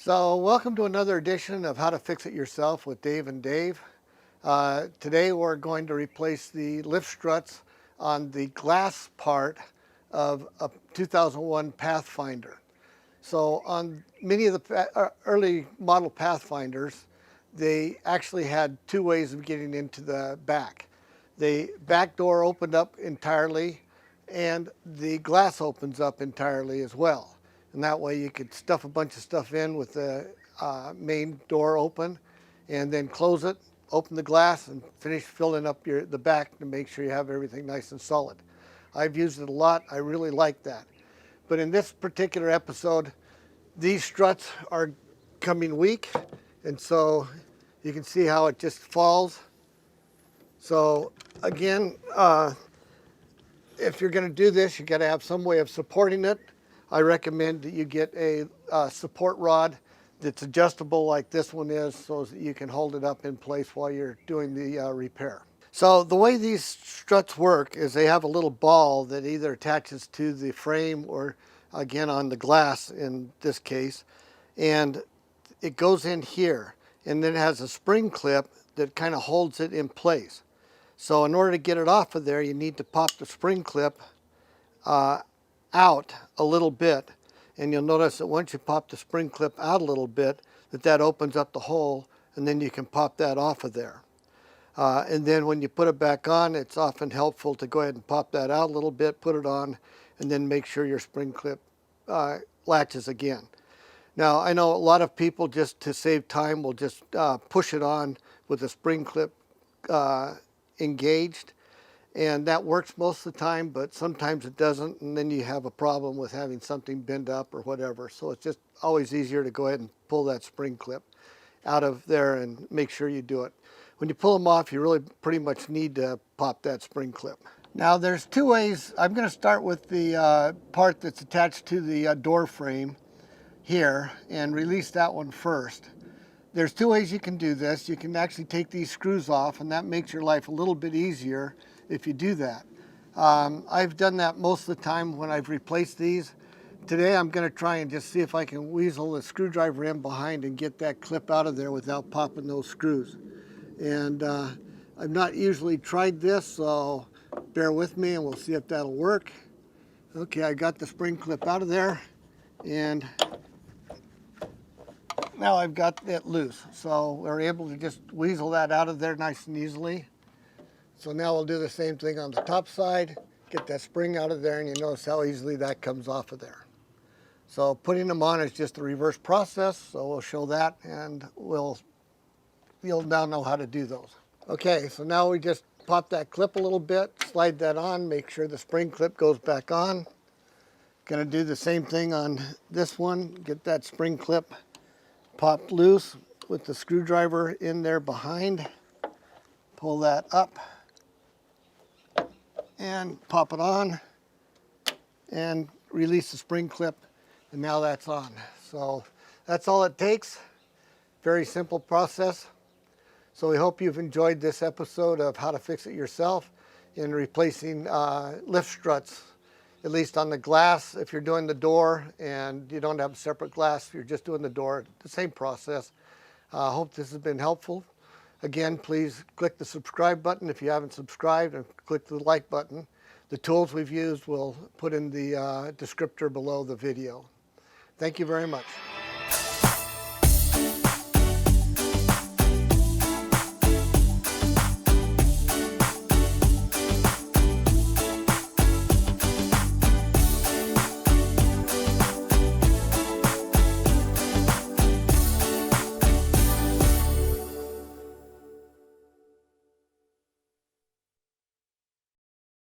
So welcome to another edition of How to Fix It Yourself with Dave and Dave. Today we're going to replace the lift struts on the glass part of a 2001 Pathfinder. So on many of the early model Pathfinders, they actually had two ways of getting into the back. The back door opened up entirely and the glass opens up entirely as well. And that way you could stuff a bunch of stuff in with the main door open and then close it, open the glass and finish filling up the back to make sure you have everything nice and solid. I've used it a lot. I really like that. But in this particular episode, these struts are coming weak, and so you can see how it just falls. So again, if you're going to do this, you got to have some way of supporting it. I recommend that you get a support rod that's adjustable like this one is, so that you can hold it up in place while you're doing the repair. So the way these struts work is they have a little ball that either attaches to the frame or again on the glass in this case, and it goes in here, and then it has a spring clip that kind of holds it in place. So in order to get it off of there, you need to pop the spring clip out a little bit, and you'll notice that once you pop the spring clip out a little bit, that opens up the hole, and then you can pop that off of there. And then when you put it back on, it's often helpful to go ahead and pop that out a little bit, put it on, and then make sure your spring clip latches again. Now, I know a lot of people, just to save time, will just push it on with the spring clip engaged, and that works most of the time, but sometimes it doesn't, and then you have a problem with having something bend up or whatever. So it's just always easier to go ahead and pull that spring clip out of there and make sure you do it. When you pull them off, you really pretty much need to pop that spring clip. Now there's two ways. I'm going to start with the part that's attached to the door frame here and release that one first. There's two ways you can do this. You can actually take these screws off, and that makes your life a little bit easier if you do that. I've done that most of the time when I've replaced these. Today I'm going to try and just see if I can weasel the screwdriver in behind and get that clip out of there without popping those screws. And I've not usually tried this, so bear with me and we'll see if that'll work. Okay, I got the spring clip out of there, and now I've got it loose. So we're able to just weasel that out of there nice and easily. So now we'll do the same thing on the top side, get that spring out of there, and you notice how easily that comes off of there. So putting them on is just the reverse process, so we'll show that, and you'll now know how to do those. Okay, so now we just pop that clip a little bit, slide that on, make sure the spring clip goes back on. Gonna do the same thing on this one, get that spring clip popped loose with the screwdriver in there behind. Pull that up and pop it on and release the spring clip, and now that's on. So that's all it takes. Very simple process. So we hope you've enjoyed this episode of How to Fix It Yourself in replacing lift struts, at least on the glass. If you're doing the door and you don't have a separate glass, if you're just doing the door, the same process. I hope this has been helpful. Again, please click the subscribe button if you haven't subscribed, and click the like button. The tools we've used we'll put in the descriptor below the video. Thank you very much.